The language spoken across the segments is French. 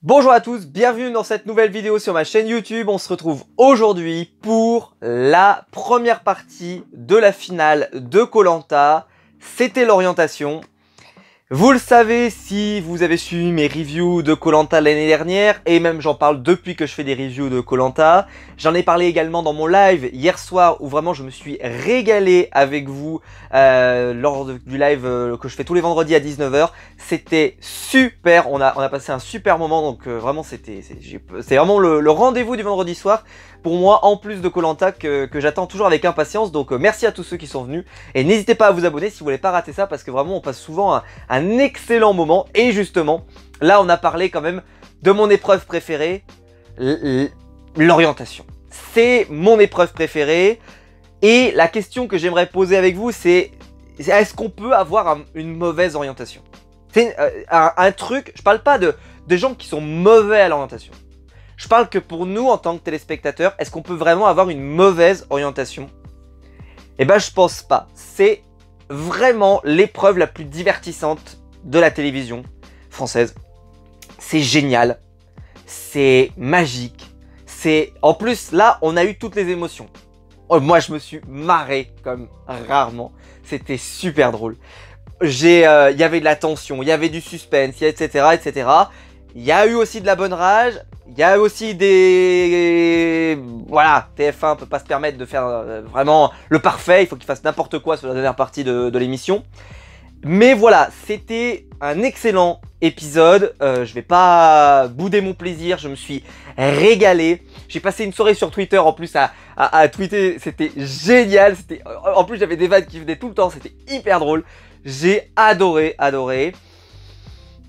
Bonjour à tous, bienvenue dans cette nouvelle vidéo sur ma chaîne YouTube. On se retrouve aujourd'hui pour la première partie de la finale de Koh Lanta. C'était l'orientation. Vous le savez si vous avez suivi mes reviews de Koh Lanta l'année dernière, et même j'en parle depuis que je fais des reviews de Koh Lanta. J'en ai parlé également dans mon live hier soir où vraiment je me suis régalé avec vous lors du live que je fais tous les vendredis à 19 h. C'était super, on a passé un super moment, donc vraiment c'est vraiment le rendez-vous du vendredi soir pour moi, en plus de Koh Lanta que j'attends toujours avec impatience. Donc merci à tous ceux qui sont venus et n'hésitez pas à vous abonner si vous voulez pas rater ça, parce que vraiment on passe souvent un excellent moment. Et justement là on a parlé quand même de mon épreuve préférée, l'orientation. C'est mon épreuve préférée et la question que j'aimerais poser avec vous c'est: est-ce qu'on peut avoir une mauvaise orientation? C'est un truc, je parle pas de gens qui sont mauvais à l'orientation. Je parle que pour nous, en tant que téléspectateurs, est-ce qu'on peut vraiment avoir une mauvaise orientation? Eh ben, je pense pas. C'est vraiment l'épreuve la plus divertissante de la télévision française. C'est génial. C'est magique. En plus, là, on a eu toutes les émotions. Oh, moi, je me suis marré comme rarement. C'était super drôle. Il y avait de la tension, il y avait du suspense, etc., etc. Il y a eu aussi de la bonne rage. Il y a aussi des... Voilà, TF1 peut pas se permettre de faire vraiment le parfait. Il faut qu'il fasse n'importe quoi sur la dernière partie de l'émission. Mais voilà, c'était un excellent épisode. Je vais pas bouder mon plaisir. Je me suis régalé. J'ai passé une soirée sur Twitter en plus à tweeter. C'était génial. En plus, j'avais des vannes qui venaient tout le temps. C'était hyper drôle. J'ai adoré.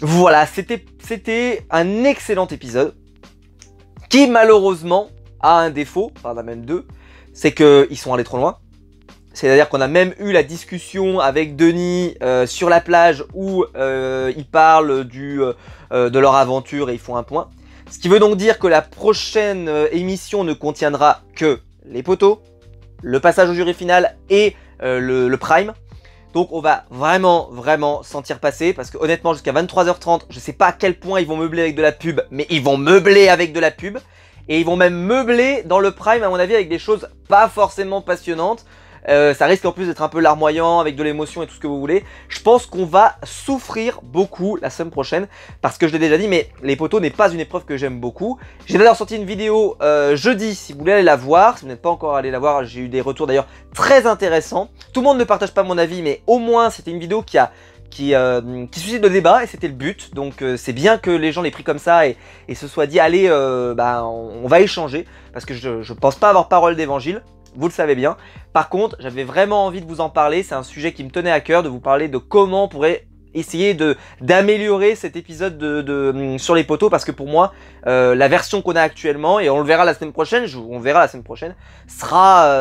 Voilà, c'était un excellent épisode qui malheureusement a un défaut, enfin on a même deux, c'est qu'ils sont allés trop loin. C'est-à-dire qu'on a même eu la discussion avec Denis sur la plage où ils parlent de leur aventure et ils font un point. Ce qui veut donc dire que la prochaine émission ne contiendra que les poteaux, le passage au jury final et le prime. Donc on va vraiment sentir passer, parce que honnêtement jusqu'à 23 h 30, je sais pas à quel point ils vont meubler avec de la pub, mais ils vont meubler avec de la pub. Et ils vont même meubler dans le prime à mon avis avec des choses pas forcément passionnantes. Ça risque en plus d'être un peu larmoyant, avec de l'émotion et tout ce que vous voulez. Je pense qu'on va souffrir beaucoup la semaine prochaine, parce que je l'ai déjà dit, mais les poteaux n'est pas une épreuve que j'aime beaucoup. J'ai d'ailleurs sorti une vidéo jeudi, si vous voulez aller la voir. Si vous n'êtes pas encore allé la voir, j'ai eu des retours d'ailleurs très intéressants. Tout le monde ne partage pas mon avis, mais au moins c'était une vidéo qui suscite le débat, et c'était le but. Donc c'est bien que les gens l'aient pris comme ça et se soient dit allez, on va échanger, parce que je pense pas avoir parole d'évangile. Vous le savez bien. Par contre, j'avais vraiment envie de vous en parler. C'est un sujet qui me tenait à cœur, de vous parler de comment on pourrait essayer d'améliorer cet épisode sur les poteaux, parce que pour moi, la version qu'on a actuellement, et on le verra la semaine prochaine, sera...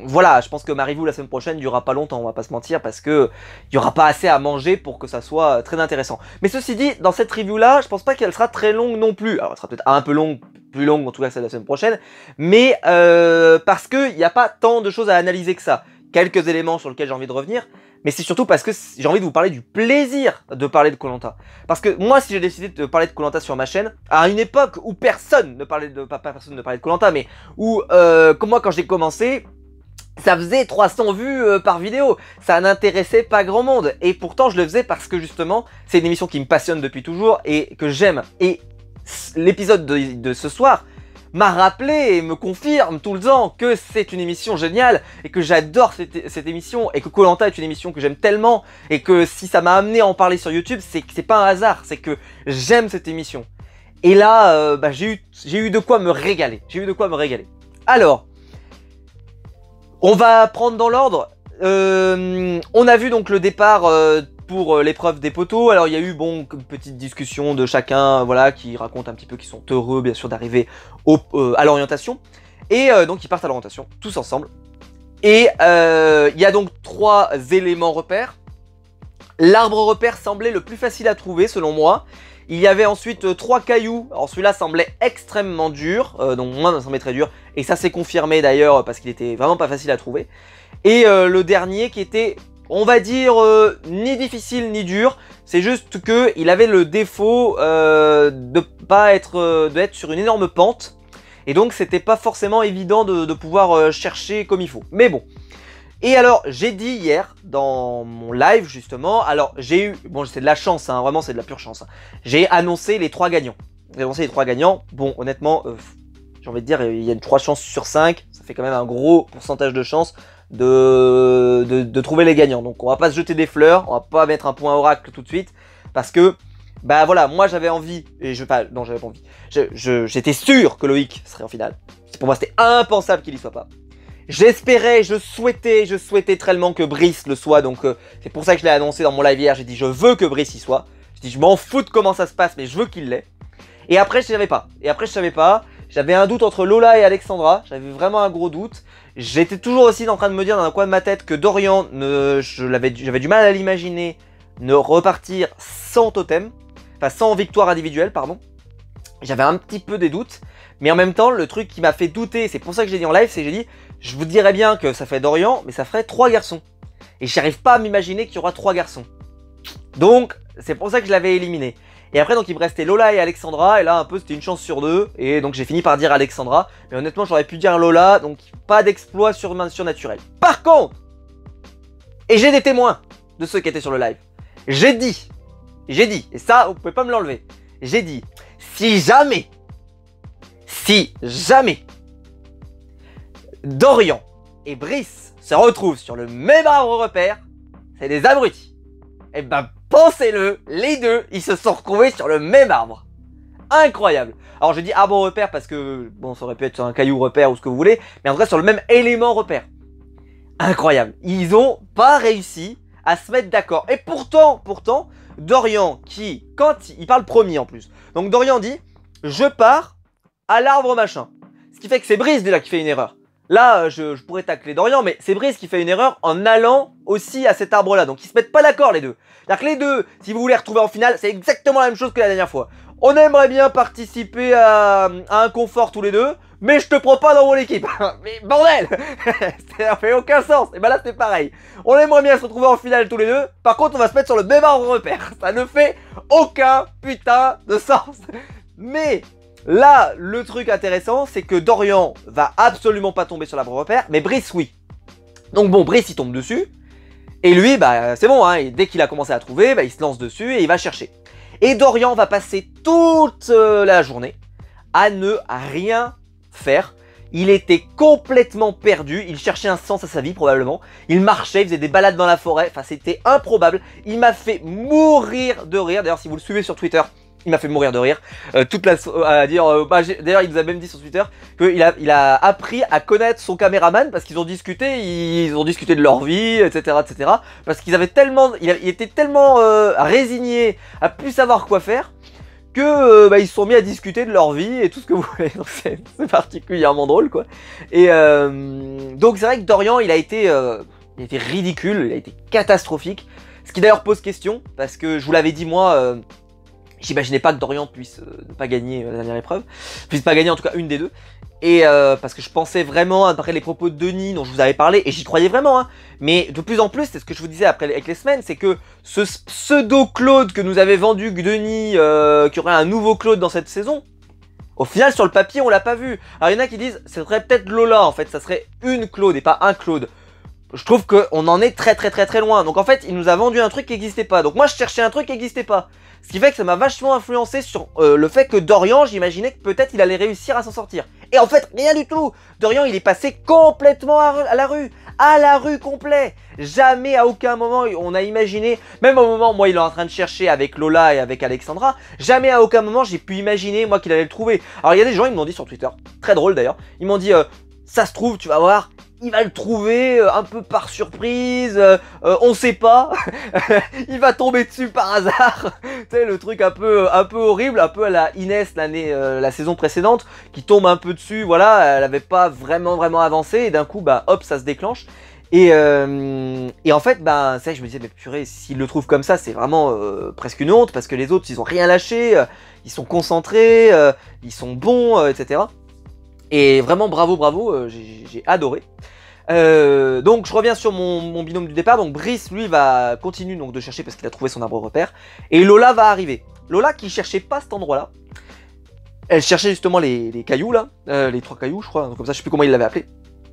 voilà, je pense que Marivou la semaine prochaine durera pas longtemps, on va pas se mentir, parce que il y aura pas assez à manger pour que ça soit très intéressant. Mais ceci dit, dans cette review là, je pense pas qu'elle sera très longue non plus. Alors elle sera peut-être un peu longue, plus longue en tout cas celle de la semaine prochaine, mais parce que il n'y a pas tant de choses à analyser que ça. Quelques éléments sur lesquels j'ai envie de revenir, mais c'est surtout parce que j'ai envie de vous parler du plaisir de parler de Koh Lanta. Parce que moi, si j'ai décidé de parler de Koh Lanta sur ma chaîne, à une époque où personne ne parlait de Koh Lanta, mais où, comme moi quand j'ai commencé, ça faisait 300 vues par vidéo, ça n'intéressait pas grand monde, et pourtant je le faisais parce que justement, c'est une émission qui me passionne depuis toujours et que j'aime. Et l'épisode de ce soir m'a rappelé et me confirme tout le temps que c'est une émission géniale et que j'adore cette émission, et que Koh Lanta est une émission que j'aime tellement, et que si ça m'a amené à en parler sur YouTube, c'est que c'est pas un hasard, c'est que j'aime cette émission. Et là, j'ai eu de quoi me régaler. Alors, on va prendre dans l'ordre. On a vu donc le départ pour l'épreuve des poteaux. Alors il y a eu une petite discussion de chacun, voilà, qui raconte un petit peu qu'ils sont heureux bien sûr d'arriver à l'orientation. Et donc ils partent à l'orientation tous ensemble. Et il y a donc 3 éléments repères. L'arbre repère semblait le plus facile à trouver selon moi. Il y avait ensuite 3 cailloux. Alors celui-là semblait extrêmement dur, donc moi ça semblait très dur. Et ça s'est confirmé d'ailleurs parce qu'il était vraiment pas facile à trouver. Et le dernier qui était on va dire, ni difficile ni dur. C'est juste que il avait le défaut de pas être, d'être sur une énorme pente. Et donc c'était pas forcément évident de pouvoir chercher comme il faut. Mais bon. Et alors j'ai dit hier dans mon live justement, alors j'ai eu, bon c'est de la chance, hein, vraiment c'est de la pure chance. Hein. J'ai annoncé les 3 gagnants. J'ai annoncé les 3 gagnants. Bon honnêtement, j'ai envie de dire il y a une 3 chances sur 5. Ça fait quand même un gros pourcentage de chance de trouver les gagnants. Donc on va pas se jeter des fleurs, on va pas mettre un point oracle tout de suite. Parce que, bah voilà, moi j'avais envie, et non j'avais pas envie, j'étais sûr que Loïc serait en finale. Pour moi c'était impensable qu'il y soit pas. J'espérais, je souhaitais tellement que Brice le soit, donc c'est pour ça que je l'ai annoncé dans mon live hier, j'ai dit je veux que Brice y soit. J'ai dit je m'en fous de comment ça se passe, mais je veux qu'il l'ait. Et après je savais pas, j'avais un doute entre Lola et Alexandra, j'avais vraiment un gros doute. J'étais toujours aussi en train de me dire dans un coin de ma tête que Dorian, j'avais du mal à l'imaginer ne repartir sans totem, enfin sans victoire individuelle, pardon. J'avais un petit peu des doutes, mais en même temps, le truc qui m'a fait douter, c'est pour ça que j'ai dit en live, c'est que j'ai dit, je vous dirais bien que ça fait Dorian, mais ça ferait 3 garçons. Et j'arrive pas à m'imaginer qu'il y aura 3 garçons. Donc, c'est pour ça que je l'avais éliminé. Et après, donc il me restait Lola et Alexandra, et là, un peu, c'était une chance sur 2, et donc j'ai fini par dire Alexandra, mais honnêtement, j'aurais pu dire Lola, donc pas d'exploit surnaturel. Par contre, et j'ai des témoins de ceux qui étaient sur le live, j'ai dit, et ça, vous pouvez pas me l'enlever, j'ai dit, si jamais, Dorian et Brice se retrouvent sur le même arbre repère, c'est des abrutis. Et ben, pensez-le, les deux, ils se sont retrouvés sur le même arbre. Incroyable. Alors, j'ai dit arbre repère parce que, bon, ça aurait pu être un caillou repère ou ce que vous voulez, mais en tout cas, sur le même élément repère. Incroyable. Ils ont pas réussi à se mettre d'accord. Et pourtant, Dorian qui, quand il parle premier en plus. Donc Dorian dit, je pars à l'arbre machin. Ce qui fait que c'est Brice déjà qui fait une erreur. Là, je pourrais tacler Dorian, mais c'est Brice qui fait une erreur en allant aussi à cet arbre-là. Donc ils se mettent pas d'accord les deux. C'est-à-dire que les deux, si vous voulez les retrouver en finale, c'est exactement la même chose que la dernière fois. On aimerait bien participer à un confort tous les deux, mais je te prends pas dans mon équipe. Mais bordel, ça fait aucun sens. Et ben là c'est pareil. On aimerait bien se retrouver en finale tous les deux. Par contre on va se mettre sur le même arbre repère. Ça ne fait aucun putain de sens. Mais là le truc intéressant c'est que Dorian va absolument pas tomber sur l'arbre repère, mais Brice oui. Donc bon, Brice il tombe dessus. Et lui bah c'est bon, hein, et dès qu'il a commencé à trouver, bah, il se lance dessus et il va chercher. Et Dorian va passer toute la journée à ne rien faire. Il était complètement perdu, il cherchait un sens à sa vie probablement. Il marchait, il faisait des balades dans la forêt, enfin c'était improbable. Il m'a fait mourir de rire, d'ailleurs si vous le suivez sur Twitter, il m'a fait mourir de rire. À dire, d'ailleurs il nous a même dit sur Twitter qu'il a appris à connaître son caméraman parce qu'ils ont discuté de leur vie, etc. Parce qu'ils avaient tellement, il était tellement résigné à plus savoir quoi faire que ils se sont mis à discuter de leur vie et tout ce que vous voulez. Donc c'est particulièrement drôle quoi. Et donc c'est vrai que Dorian il a été ridicule, il a été catastrophique. Ce qui d'ailleurs pose question parce que je vous l'avais dit moi. J'imaginais pas que Dorian puisse ne pas gagner la dernière épreuve, puisse pas gagner en tout cas une des deux. Et parce que je pensais vraiment, après les propos de Denis dont je vous avais parlé, et j'y croyais vraiment, hein. Mais de plus en plus, c'est ce que je vous disais après avec les semaines, c'est que ce pseudo-Claude que nous avait vendu Denis, qu'il y aurait un nouveau Claude dans cette saison, au final sur le papier on l'a pas vu. Alors il y en a qui disent, ce serait peut-être Lola en fait, ça serait une Claude et pas un Claude. Je trouve qu'on en est très loin. Donc en fait, il nous a vendu un truc qui n'existait pas. Donc moi, je cherchais un truc qui n'existait pas. Ce qui fait que ça m'a vachement influencé sur le fait que Dorian, j'imaginais que peut-être il allait réussir à s'en sortir. Et en fait, rien du tout. Dorian, il est passé complètement à la rue. À la rue complet. Jamais, à aucun moment, on a imaginé, même au moment où moi, il est en train de chercher avec Lola et avec Alexandra, jamais à aucun moment, j'ai pu imaginer, moi, qu'il allait le trouver. Alors, il y a des gens, ils m'ont dit sur Twitter, très drôle d'ailleurs, ils m'ont dit, ça se trouve, tu vas voir, il va le trouver un peu par surprise, on sait pas, il va tomber dessus par hasard, tu sais le truc un peu horrible, un peu à la Inès la saison précédente, qui tombe un peu dessus, voilà, elle avait pas vraiment avancé, et d'un coup bah hop ça se déclenche, et en fait bah c'est vrai que je me disais mais purée, s'il le trouve comme ça c'est vraiment presque une honte, parce que les autres ils ont rien lâché, ils sont concentrés, ils sont bons, etc. Et vraiment bravo, j'ai adoré. Donc je reviens sur mon binôme du départ. Donc Brice lui va continuer donc de chercher parce qu'il a trouvé son arbre repère. Et Lola va arriver. Lola qui cherchait pas cet endroit là. Elle cherchait justement les cailloux là. Les 3 cailloux je crois. Comme ça je sais plus comment il l'avait appelé.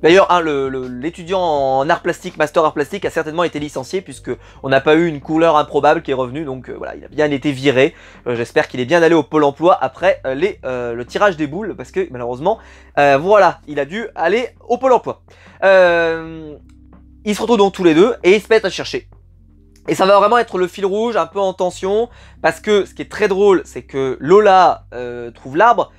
D'ailleurs hein, l'étudiant en art plastique, master art plastique a certainement été licencié. Puisque on n'a pas eu une couleur improbable qui est revenue. Donc voilà il a bien été viré. J'espère qu'il est bien allé au Pôle emploi après le tirage des boules. Parce que malheureusement voilà il a dû aller au Pôle emploi. Ils se retrouvent donc tous les deux et ils se mettent à chercher. Et ça va vraiment être le fil rouge, un peu en tension, parce que ce qui est très drôle, c'est que Lola trouve l'arbre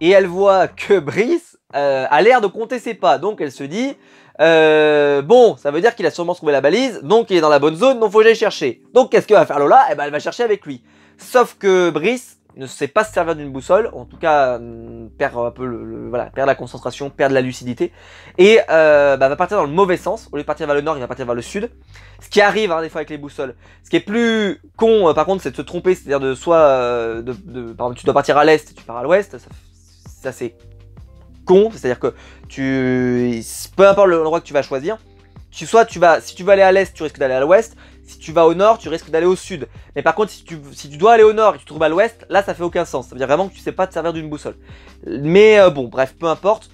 et elle voit que Brice a l'air de compter ses pas. Donc elle se dit, bon, ça veut dire qu'il a sûrement trouvé la balise, donc il est dans la bonne zone, donc faut que j'aille chercher. Donc qu'est-ce que va faire Lola? Eh ben elle va chercher avec lui. Sauf que Brice ne sait pas se servir d'une boussole, en tout cas perd un peu voilà, perd la concentration, perd de la lucidité, et va partir dans le mauvais sens. Au lieu de partir vers le nord, il va partir vers le sud. Ce qui arrive hein, des fois avec les boussoles. Ce qui est plus con par contre, c'est de se tromper, c'est-à-dire de soit par exemple tu dois partir à l'est et tu pars à l'ouest, ça c'est con, c'est-à-dire que peu importe l'endroit que tu vas choisir, si tu veux aller à l'est, tu risques d'aller à l'ouest. Si tu vas au nord, tu risques d'aller au sud. Mais par contre, si tu dois aller au nord et que tu te trouves à l'ouest, là, ça fait aucun sens. Ça veut dire vraiment que tu sais pas te servir d'une boussole. Mais bon, bref, peu importe.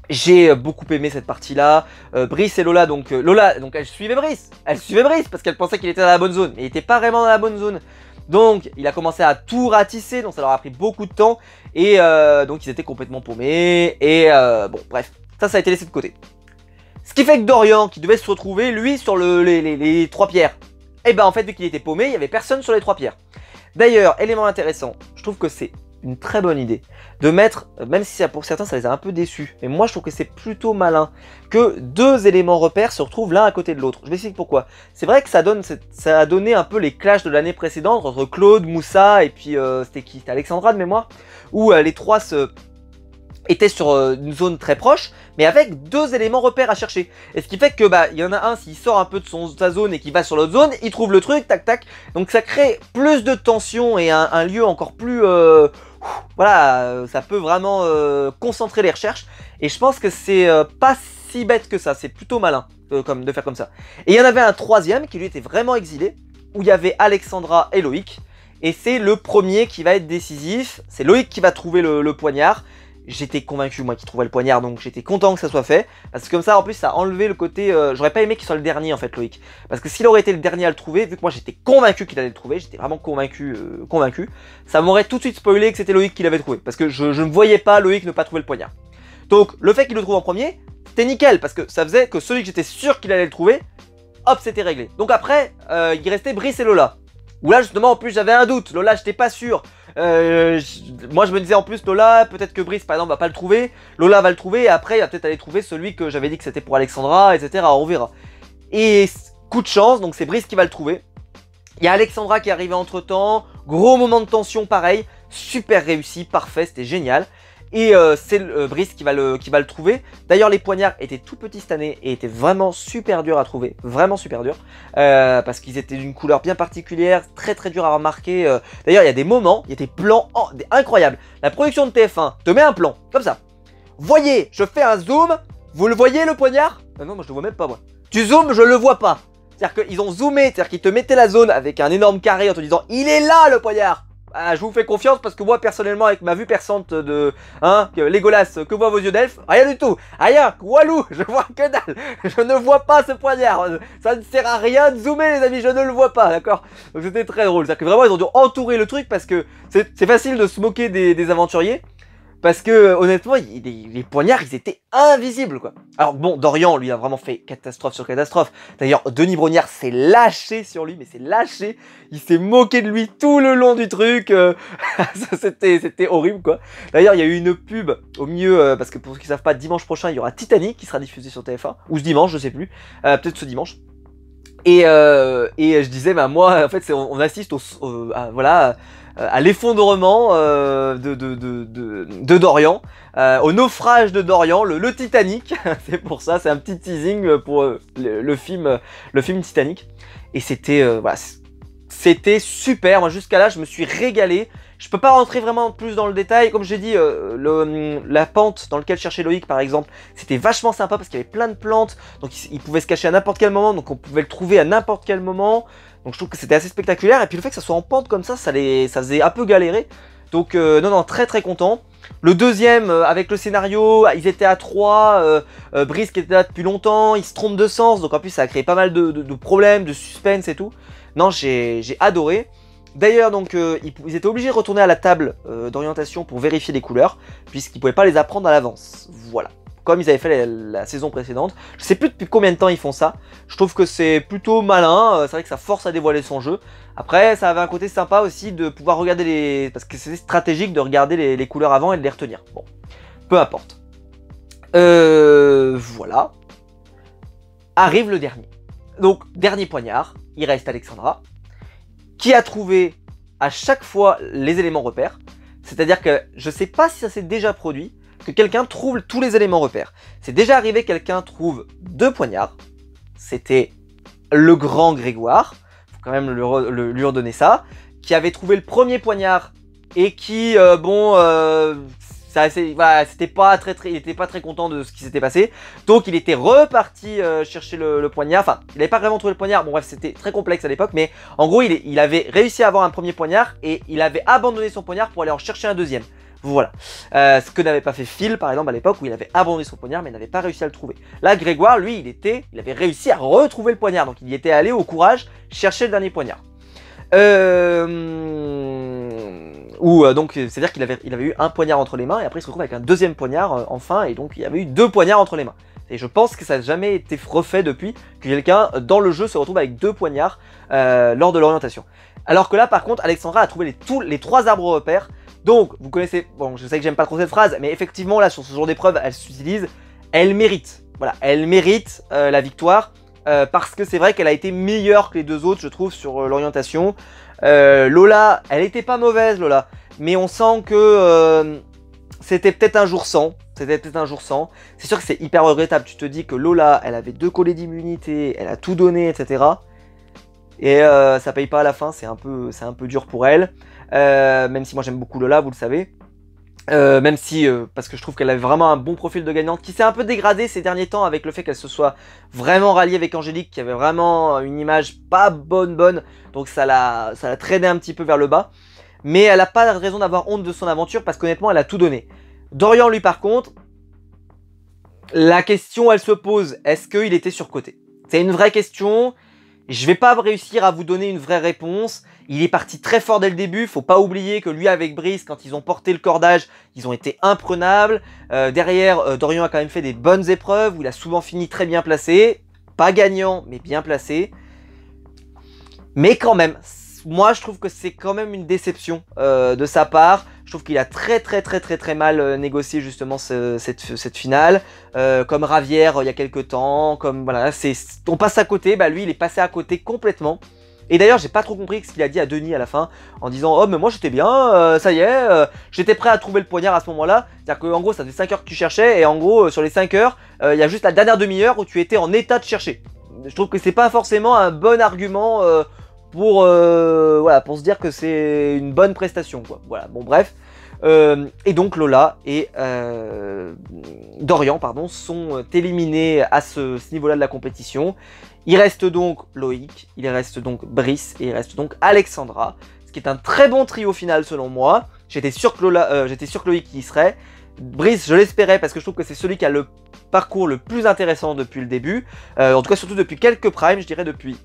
J'ai beaucoup aimé cette partie-là. Brice et Lola, donc elle suivait Brice. Elle suivait Brice parce qu'elle pensait qu'il était dans la bonne zone. Mais il était pas vraiment dans la bonne zone. Donc, il a commencé à tout ratisser. Donc, ça leur a pris beaucoup de temps. Et donc, ils étaient complètement paumés. Et bon, bref, ça a été laissé de côté. Ce qui fait que Dorian, qui devait se retrouver, lui, sur les 3 pierres, et ben en fait, vu qu'il était paumé, il n'y avait personne sur les 3 pierres. D'ailleurs, élément intéressant, je trouve que c'est une très bonne idée de mettre, même si pour certains ça les a un peu déçus, mais moi je trouve que c'est plutôt malin que 2 éléments repères se retrouvent l'un à côté de l'autre. Je vais expliquer pourquoi. C'est vrai que ça a donné un peu les clashs de l'année précédente entre Claude, Moussa et puis c'était qui? C'était Alexandra de mémoire, où les 3 étaient sur une zone très proche, mais avec 2 éléments repères à chercher. Et ce qui fait que il y en a un, s'il sort un peu de sa zone et qu'il va sur l'autre zone, il trouve le truc, tac tac. Donc ça crée plus de tension et un lieu encore plus... voilà, ça peut vraiment concentrer les recherches. Et je pense que c'est pas si bête que ça, c'est plutôt malin de faire comme ça. Et il y en avait un 3e qui lui était vraiment exilé, où il y avait Alexandra et Loïc. Et c'est le premier qui va être décisif, c'est Loïc qui va trouver le poignard. J'étais convaincu moi qu'il trouvait le poignard, donc j'étais content que ça soit fait. Parce que comme ça en plus ça a enlevé le côté... j'aurais pas aimé qu'il soit le dernier en fait Loïc. Parce que s'il aurait été le dernier à le trouver, vu que moi j'étais convaincu qu'il allait le trouver, j'étais vraiment convaincu, ça m'aurait tout de suite spoilé que c'était Loïc qui l'avait trouvé. Parce que je ne voyais pas Loïc ne pas trouver le poignard. Donc le fait qu'il le trouve en premier, c'était nickel. Parce que ça faisait que celui que j'étais sûr qu'il allait le trouver, hop c'était réglé. Donc après, il restait Brice et Lola. Où là justement en plus j'avais un doute, Lola j'étais pas sûr. Moi je me disais en plus Lola, peut-être que Brice par exemple va pas le trouver, Lola va le trouver et après il va peut-être aller trouver celui que j'avais dit que c'était pour Alexandra, etc. On verra. Et coup de chance, donc c'est Brice qui va le trouver. Il y a Alexandra qui est arrivée entre temps, gros moment de tension pareil, super réussi, parfait, c'était génial. Et c'est Brice qui va le trouver. D'ailleurs les poignards étaient tout petits cette année et étaient vraiment super durs à trouver. Vraiment super durs. Parce qu'ils étaient d'une couleur bien particulière, très très dur à remarquer. D'ailleurs il y a des moments, il y a des plans incroyables. La production de TF1 te met un plan, comme ça. Voyez, je fais un zoom, vous le voyez le poignard? Non moi je le vois même pas moi. Tu zoomes, je le vois pas. C'est-à-dire qu'ils ont zoomé, c'est-à-dire qu'ils te mettaient la zone avec un énorme carré en te disant il est là le poignard. Ah, je vous fais confiance parce que moi personnellement avec ma vue perçante de Legolas, que voient vos yeux d'elfe, rien du tout, rien, Walou, je vois que dalle, je ne vois pas ce poignard, ça ne sert à rien de zoomer les amis, je ne le vois pas, d'accord? Donc c'était très drôle, c'est-à-dire que vraiment ils ont dû entourer le truc parce que c'est facile de se moquer des aventuriers. Parce que honnêtement, les poignards, ils étaient invisibles quoi. Alors bon, Dorian, lui, a vraiment fait catastrophe sur catastrophe. D'ailleurs, Denis Brognard s'est lâché sur lui, mais s'est lâché. Il s'est moqué de lui tout le long du truc. C'était horrible quoi. D'ailleurs, il y a eu une pub au milieu, parce que pour ceux qui ne savent pas, dimanche prochain, il y aura Titanic qui sera diffusé sur TF1. Ou ce dimanche, je sais plus. Peut-être ce dimanche. Et je disais, bah moi, en fait, on assiste à l'effondrement de Dorian, au naufrage de Dorian, le Titanic. C'est pour ça, c'est un petit teasing pour le film Titanic. Et c'était voilà, c'était super. Moi jusqu'à là, je me suis régalé. Je peux pas rentrer vraiment plus dans le détail. Comme j'ai dit, la pente dans laquelle cherchait Loïc, par exemple, c'était vachement sympa parce qu'il y avait plein de plantes. Donc il pouvait se cacher à n'importe quel moment. Donc on pouvait le trouver à n'importe quel moment. Donc je trouve que c'était assez spectaculaire. Et puis le fait que ça soit en pente comme ça faisait un peu galérer. Donc non, très très content. Le deuxième, avec le scénario, ils étaient à 3, Brice qui était là depuis longtemps, il se trompe de sens. Donc en plus ça a créé pas mal de problèmes, de suspense et tout. Non, j'ai adoré. D'ailleurs, donc, ils étaient obligés de retourner à la table d'orientation pour vérifier les couleurs, puisqu'ils ne pouvaient pas les apprendre à l'avance. Voilà. Comme ils avaient fait la saison précédente. Je sais plus depuis combien de temps ils font ça. Je trouve que c'est plutôt malin. C'est vrai que ça force à dévoiler son jeu. Après, ça avait un côté sympa aussi de pouvoir regarder les... Parce que c'est stratégique de regarder les couleurs avant et de les retenir. Bon, peu importe. Voilà. Arrive le dernier. Donc, dernier poignard. Il reste Alexandra, qui a trouvé à chaque fois les éléments repères. C'est-à-dire que je sais pas si ça s'est déjà produit, que quelqu'un trouve tous les éléments repères. C'est déjà arrivé que quelqu'un trouve 2 poignards. C'était le grand Grégoire, faut quand même lui redonner ça, qui avait trouvé le premier poignard et qui, voilà, il était pas très content de ce qui s'était passé. Donc il était reparti chercher le poignard. Enfin, il n'avait pas vraiment trouvé le poignard. Bon bref, c'était très complexe à l'époque. Mais en gros, il avait réussi à avoir un premier poignard et il avait abandonné son poignard pour aller en chercher un deuxième. Voilà. Ce que n'avait pas fait Phil, par exemple, à l'époque, où il avait abandonné son poignard mais n'avait pas réussi à le trouver. Là, Grégoire, lui, il avait réussi à retrouver le poignard. Donc il y était allé au courage chercher le dernier poignard. Donc c'est-à-dire qu'il avait eu un poignard entre les mains et après il se retrouve avec un deuxième poignard enfin, et donc il y avait eu 2 poignards entre les mains. Et je pense que ça n'a jamais été refait depuis que quelqu'un dans le jeu se retrouve avec 2 poignards lors de l'orientation. Alors que là par contre Alexandra a trouvé les 3 arbres repères. Donc vous connaissez, bon je sais que j'aime pas trop cette phrase, mais effectivement là sur ce genre d'épreuve elle s'utilise, elle mérite. Voilà, elle mérite la victoire. Parce que c'est vrai qu'elle a été meilleure que les 2 autres, je trouve, sur l'orientation. Lola, elle était pas mauvaise, Lola. Mais on sent que c'était peut-être un jour sans. C'est sûr que c'est hyper regrettable. Tu te dis que Lola, elle avait 2 collets d'immunité, elle a tout donné, etc. Et ça paye pas à la fin, c'est un peu dur pour elle. Même si moi j'aime beaucoup Lola, vous le savez. Même si, parce que je trouve qu'elle avait vraiment un bon profil de gagnante qui s'est un peu dégradé ces derniers temps avec le fait qu'elle se soit vraiment ralliée avec Angélique, qui avait vraiment une image pas bonne, donc ça l'a traîné un petit peu vers le bas. Mais elle n'a pas de raison d'avoir honte de son aventure parce qu'honnêtement elle a tout donné. Dorian lui par contre, la question elle se pose, est-ce qu'il était surcoté? C'est une vraie question. Je vais pas réussir à vous donner une vraie réponse. Il est parti très fort dès le début. Faut pas oublier que lui avec Brice, quand ils ont porté le cordage, ils ont été imprenables. Derrière, Dorian a quand même fait des bonnes épreuves où il a souvent fini très bien placé. Pas gagnant, mais bien placé. Mais quand même, moi je trouve que c'est quand même une déception de sa part. Je trouve qu'il a très mal négocié justement cette finale. Comme Ravière il y a quelques temps, comme voilà, on passe à côté, bah lui il est passé à côté complètement. Et d'ailleurs j'ai pas trop compris ce qu'il a dit à Denis à la fin, en disant oh mais moi j'étais bien, ça y est, j'étais prêt à trouver le poignard à ce moment-là. C'est-à-dire qu'en gros ça faisait 5 heures que tu cherchais, et en gros sur les 5 heures, il y a juste la dernière demi-heure où tu étais en état de chercher. Je trouve que c'est pas forcément un bon argument voilà, pour se dire que c'est une bonne prestation, quoi. Voilà, bon bref. Et donc Lola et Dorian pardon, sont éliminés à ce niveau-là de la compétition. Il reste donc Loïc, il reste donc Brice et il reste donc Alexandra. Ce qui est un très bon trio final selon moi. J'étais sûr que Loïc y serait. Brice, je l'espérais parce que je trouve que c'est celui qui a le parcours le plus intéressant depuis le début. En tout cas surtout depuis quelques primes, je dirais depuis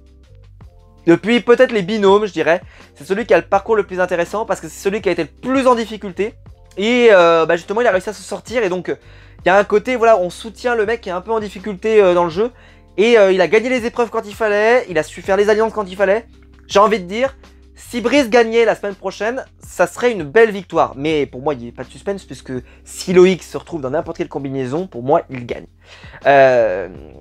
peut-être les binômes, je dirais. C'est celui qui a le parcours le plus intéressant parce que c'est celui qui a été le plus en difficulté. Et justement, il a réussi à se sortir. Et donc, il y a un côté, voilà, on soutient le mec qui est un peu en difficulté dans le jeu. Et il a gagné les épreuves quand il fallait. Il a su faire les alliances quand il fallait. J'ai envie de dire, si Brice gagnait la semaine prochaine, ça serait une belle victoire. Mais pour moi, il n'y a pas de suspense puisque si Loïc se retrouve dans n'importe quelle combinaison, pour moi, il gagne.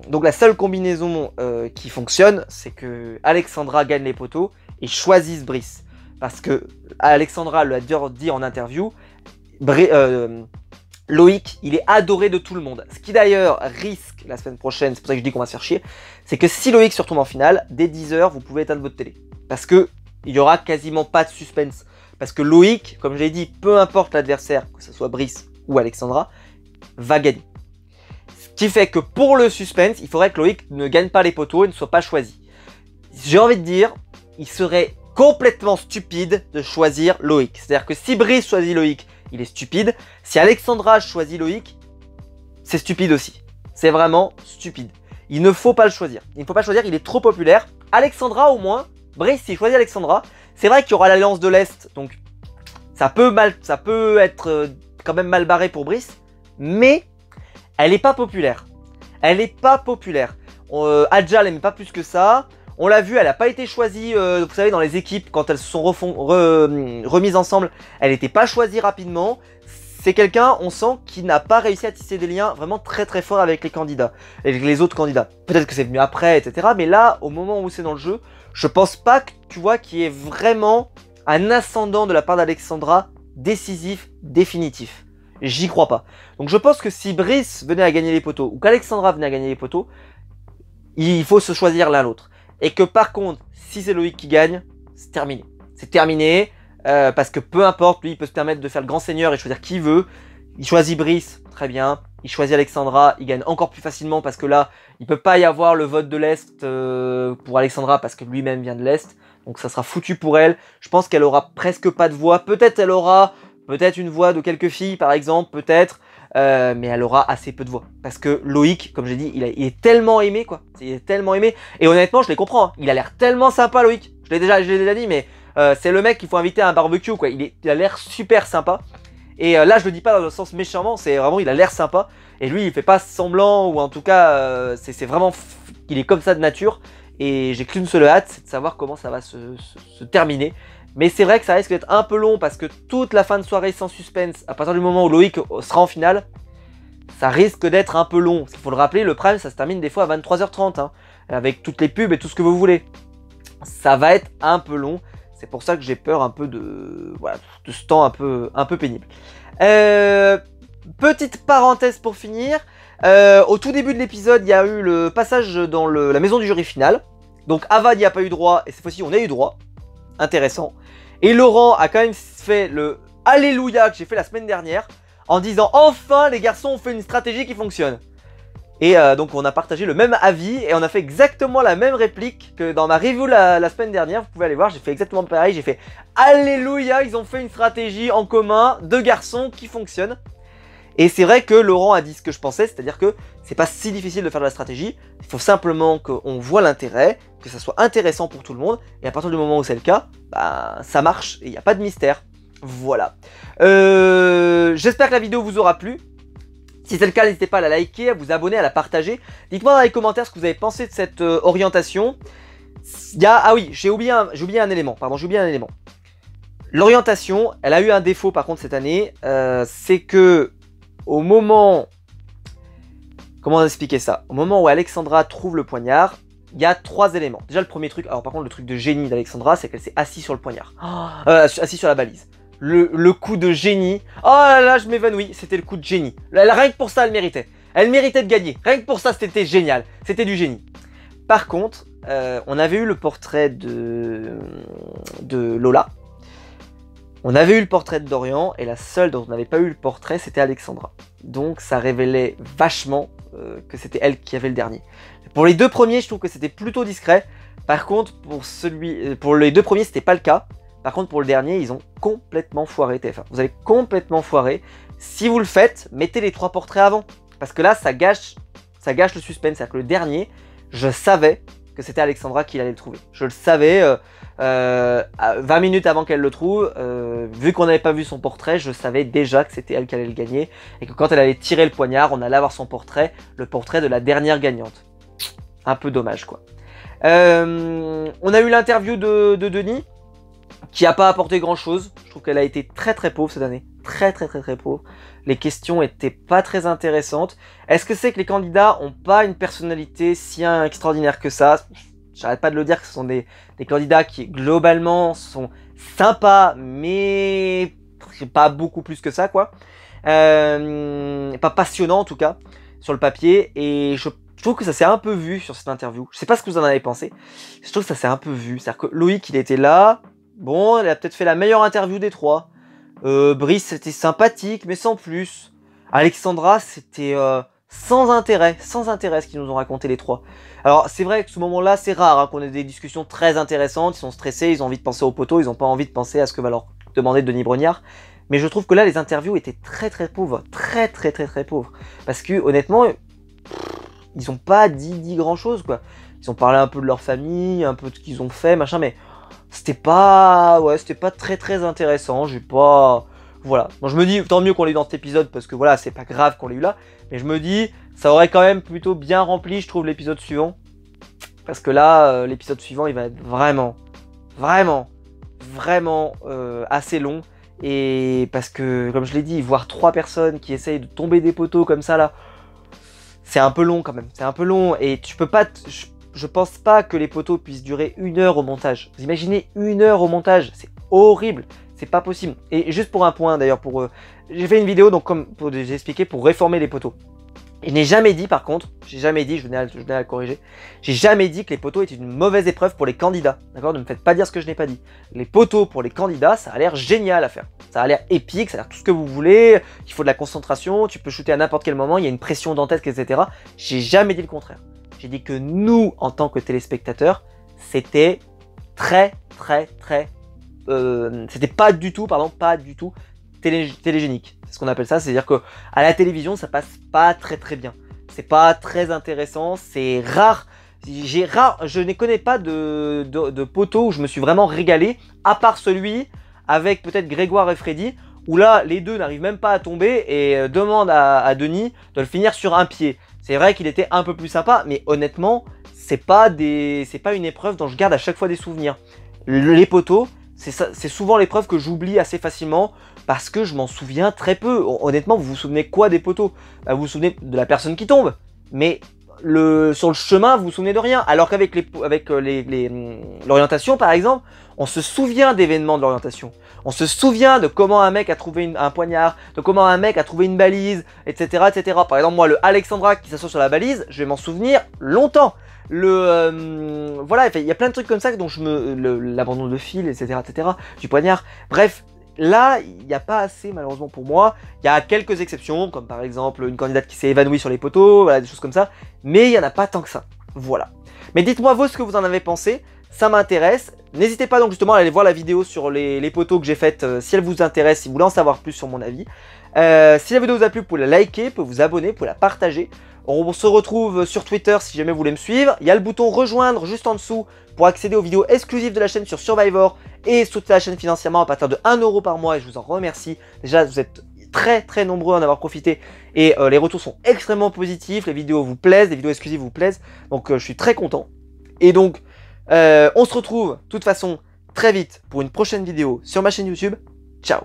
Donc la seule combinaison qui fonctionne, c'est que Alexandra gagne les poteaux et choisisse Brice. Parce que Alexandra l'a dit en interview, Loïc, il est adoré de tout le monde. Ce qui d'ailleurs risque la semaine prochaine, c'est pour ça que je dis qu'on va se faire chier, c'est que si Loïc se retrouve en finale, dès 10 h, vous pouvez éteindre votre télé. Parce que il y aura quasiment pas de suspense. Parce que Loïc, comme je l'ai dit, peu importe l'adversaire, que ce soit Brice ou Alexandra, va gagner. Ce qui fait que pour le suspense, il faudrait que Loïc ne gagne pas les poteaux et ne soit pas choisi. J'ai envie de dire, il serait complètement stupide de choisir Loïc. C'est-à-dire que si Brice choisit Loïc, il est stupide. Si Alexandra choisit Loïc, c'est stupide aussi. C'est vraiment stupide. Il ne faut pas le choisir. Il ne faut pas le choisir, il est trop populaire. Alexandra au moins, Brice s'il choisit Alexandra, c'est vrai qu'il y aura l'Alliance de l'Est, donc ça peut être quand même mal barré pour Brice, mais elle n'est pas populaire. Elle n'est pas populaire. Adja l'aime pas plus que ça. On l'a vu, elle n'a pas été choisie, vous savez, dans les équipes, quand elles se sont remises ensemble, elle n'était pas choisie rapidement. C'est quelqu'un, on sent, qui n'a pas réussi à tisser des liens vraiment très très forts avec les candidats, avec les autres candidats. Peut-être que c'est venu après, etc. Mais là, au moment où c'est dans le jeu, je pense pas que, tu vois, qu'il y ait vraiment un ascendant de la part d'Alexandra décisif, définitif. J'y crois pas. Donc je pense que si Brice venait à gagner les poteaux, ou qu'Alexandra venait à gagner les poteaux, il faut se choisir l'un l'autre. Et que par contre, si c'est Loïc qui gagne, c'est terminé. C'est terminé. Parce que peu importe, lui il peut se permettre de faire le grand seigneur et choisir qui il veut. Il choisit Brice, très bien. Il choisit Alexandra, il gagne encore plus facilement parce que là, il peut pas y avoir le vote de l'Est pour Alexandra parce que lui-même vient de l'Est. Donc ça sera foutu pour elle. Je pense qu'elle aura presque pas de voix. Peut-être elle aura une voix de quelques filles par exemple, peut-être. Mais elle aura assez peu de voix. Parce que Loïc, comme j'ai dit, il est tellement aimé quoi. Il est tellement aimé. Et honnêtement, je les comprends. Hein. Il a l'air tellement sympa Loïc. Je l'ai déjà dit, mais... c'est le mec qu'il faut inviter à un barbecue quoi, il a l'air super sympa. Et là je le dis pas dans le sens méchamment, c'est vraiment il a l'air sympa. Et lui il fait pas semblant, ou en tout cas c'est vraiment, il est comme ça de nature. Et j'ai qu'une seule hâte, c'est de savoir comment ça va se terminer. Mais c'est vrai que ça risque d'être un peu long parce que toute la fin de soirée sans suspense, à partir du moment où Loïc sera en finale, ça risque d'être un peu long. Parce qu'il faut le rappeler, le prime ça se termine des fois à 23h30, hein, avec toutes les pubs et tout ce que vous voulez. Ça va être un peu long. C'est pour ça que j'ai peur un peu de ce temps un peu pénible. Petite parenthèse pour finir. Au tout début de l'épisode, il y a eu le passage dans la maison du jury final. Donc Ava n'y a pas eu droit, et cette fois-ci on a eu droit. Intéressant. Et Laurent a quand même fait le Alléluia que j'ai fait la semaine dernière, en disant enfin les garçons ont fait une stratégie qui fonctionne. Et donc on a partagé le même avis et on a fait exactement la même réplique que dans ma review la semaine dernière. Vous pouvez aller voir, j'ai fait exactement pareil. J'ai fait Alléluia, ils ont fait une stratégie en commun, deux garçons qui fonctionne. Et c'est vrai que Laurent a dit ce que je pensais, c'est-à-dire que c'est pas si difficile de faire de la stratégie. Il faut simplement qu'on voit l'intérêt, que ça soit intéressant pour tout le monde. Et à partir du moment où c'est le cas, bah, ça marche et il n'y a pas de mystère. Voilà. J'espère que la vidéo vous aura plu. Si c'est le cas, n'hésitez pas à la liker, à vous abonner, à la partager. Dites-moi dans les commentaires ce que vous avez pensé de cette orientation. Ah oui, j'ai oublié un élément. Pardon, j'ai oublié un élément. L'orientation, elle a eu un défaut par contre cette année. C'est que au moment... Comment expliquer ça? Au moment où Alexandra trouve le poignard, il y a 3 éléments. Déjà le premier truc, alors par contre le truc de génie d'Alexandra, c'est qu'elle s'est assise sur le poignard. Assise sur la balise. Le coup de génie. Oh là là, je m'évanouis. C'était le coup de génie. Rien que pour ça, elle méritait. Elle méritait de gagner. Rien que pour ça, c'était génial. C'était du génie. Par contre, on avait eu le portrait de Lola. On avait eu le portrait de Dorian. Et la seule dont on n'avait pas eu le portrait, c'était Alexandra. Donc ça révélait vachement que c'était elle qui avait le dernier. Pour les 2 premiers, je trouve que c'était plutôt discret. Par contre, pour les 2 premiers, c'était pas le cas. Par contre, pour le dernier, ils ont complètement foiré TF1. Vous avez complètement foiré. Si vous le faites, mettez les 3 portraits avant. Parce que là, ça gâche le suspense. C'est-à-dire que le dernier, je savais que c'était Alexandra qui allait le trouver. Je le savais 20 minutes avant qu'elle le trouve. Vu qu'on n'avait pas vu son portrait, je savais déjà que c'était elle qui allait le gagner. Et que quand elle allait tirer le poignard, on allait avoir son portrait. Le portrait de la dernière gagnante. Un peu dommage, quoi. On a eu l'interview de Denis, qui n'a pas apporté grand chose. Je trouve qu'elle a été très très pauvre cette année. Très pauvre. Les questions étaient pas très intéressantes. Est-ce que c'est que les candidats ont pas une personnalité si extraordinaire que ça? J'arrête pas de le dire que ce sont des candidats qui globalement sont sympas, mais pas beaucoup plus que ça quoi. Pas passionnant en tout cas, sur le papier. Et je trouve que ça s'est un peu vu sur cette interview. Je sais pas ce que vous en avez pensé. Je trouve que ça s'est un peu vu. C'est-à-dire que Loïc il était là. bon, elle a peut-être fait la meilleure interview des trois. Brice, c'était sympathique, mais sans plus. Alexandra, c'était sans intérêt ce qu'ils nous ont raconté les trois. Alors, c'est vrai que ce moment-là, c'est rare qu'on ait des discussions très intéressantes, ils sont stressés, ils ont envie de penser au poteau, ils n'ont pas envie de penser à ce que va leur demander Denis Brognard. Mais je trouve que là, les interviews étaient très pauvres, très pauvres. Parce que, honnêtement, ils ont pas dit grand-chose, quoi. Ils ont parlé un peu de leur famille, un peu de ce qu'ils ont fait, machin, mais c'était pas très intéressant. J'ai pas, voilà. Donc je me dis tant mieux qu'on l'ait eu dans cet épisode parce que voilà, c'est pas grave qu'on l'ait eu là, mais je me dis ça aurait quand même plutôt bien rempli, je trouve, l'épisode suivant, parce que là, l'épisode suivant, il va être vraiment assez long, et parce que comme je l'ai dit, voir 3 personnes qui essayent de tomber des poteaux comme ça là, c'est un peu long quand même, c'est un peu long, et tu peux pas, je pense pas que les poteaux puissent durer 1 heure au montage. Vous imaginez 1 heure au montage, c'est horrible, c'est pas possible. Et juste pour un point d'ailleurs, j'ai fait une vidéo donc comme pour vous expliquer pour réformer les poteaux. Et je n'ai jamais dit par contre, je venais à le corriger, j'ai jamais dit que les poteaux étaient une mauvaise épreuve pour les candidats. D'accord, ne me faites pas dire ce que je n'ai pas dit. Les poteaux pour les candidats, ça a l'air génial à faire. Ça a l'air épique, ça a l'air tout ce que vous voulez, il faut de la concentration, tu peux shooter à n'importe quel moment, il y a une pression dantesque, etc. J'ai jamais dit le contraire. J'ai dit que nous, en tant que téléspectateurs, c'était c'était pas du tout télégénique. C'est ce qu'on appelle ça, c'est-à-dire que à la télévision, ça passe pas très bien. C'est pas très intéressant, c'est rare. Je ne connais pas de poteau où je me suis vraiment régalé, à part celui avec peut-être Grégoire et Freddy, où là, les deux n'arrivent même pas à tomber et demandent à Denis de le finir sur un pied. C'est vrai qu'il était un peu plus sympa, mais honnêtement, c'est pas une épreuve dont je garde à chaque fois des souvenirs. Les poteaux, c'est souvent l'épreuve que j'oublie assez facilement parce que je m'en souviens très peu. Honnêtement, vous vous souvenez quoi des poteaux? Bah, vous vous souvenez de la personne qui tombe, mais sur le chemin, vous vous souvenez de rien. Alors qu'avec l'orientation, par exemple, on se souvient d'événements de l'orientation. On se souvient de comment un mec a trouvé un poignard, de comment un mec a trouvé une balise, etc., etc. Par exemple, moi, le Alexandra qui s'assoit sur la balise, je vais m'en souvenir longtemps. Voilà, il y a plein de trucs comme ça dont l'abandon de fil, etc., du poignard. Bref, là, il n'y a pas assez, malheureusement pour moi. Il y a quelques exceptions, comme par exemple une candidate qui s'est évanouie sur les poteaux, voilà, des choses comme ça. Mais il n'y en a pas tant que ça. Voilà. Mais dites-moi vous ce que vous en avez pensé. Ça m'intéresse. N'hésitez pas donc justement à aller voir la vidéo sur les poteaux que j'ai faite si elle vous intéresse, si vous voulez en savoir plus sur mon avis. Si la vidéo vous a plu, vous pouvez la liker, vous pouvez vous abonner, vous pouvez la partager. On se retrouve sur Twitter si jamais vous voulez me suivre. Il y a le bouton rejoindre juste en dessous pour accéder aux vidéos exclusives de la chaîne sur Survivor et soutenir la chaîne financièrement à partir de 1 € par mois et je vous en remercie. Déjà, vous êtes très nombreux à en avoir profité et les retours sont extrêmement positifs. Les vidéos vous plaisent, les vidéos exclusives vous plaisent. Donc je suis très content. Et donc, on se retrouve de toute façon très vite pour une prochaine vidéo sur ma chaîne YouTube. Ciao!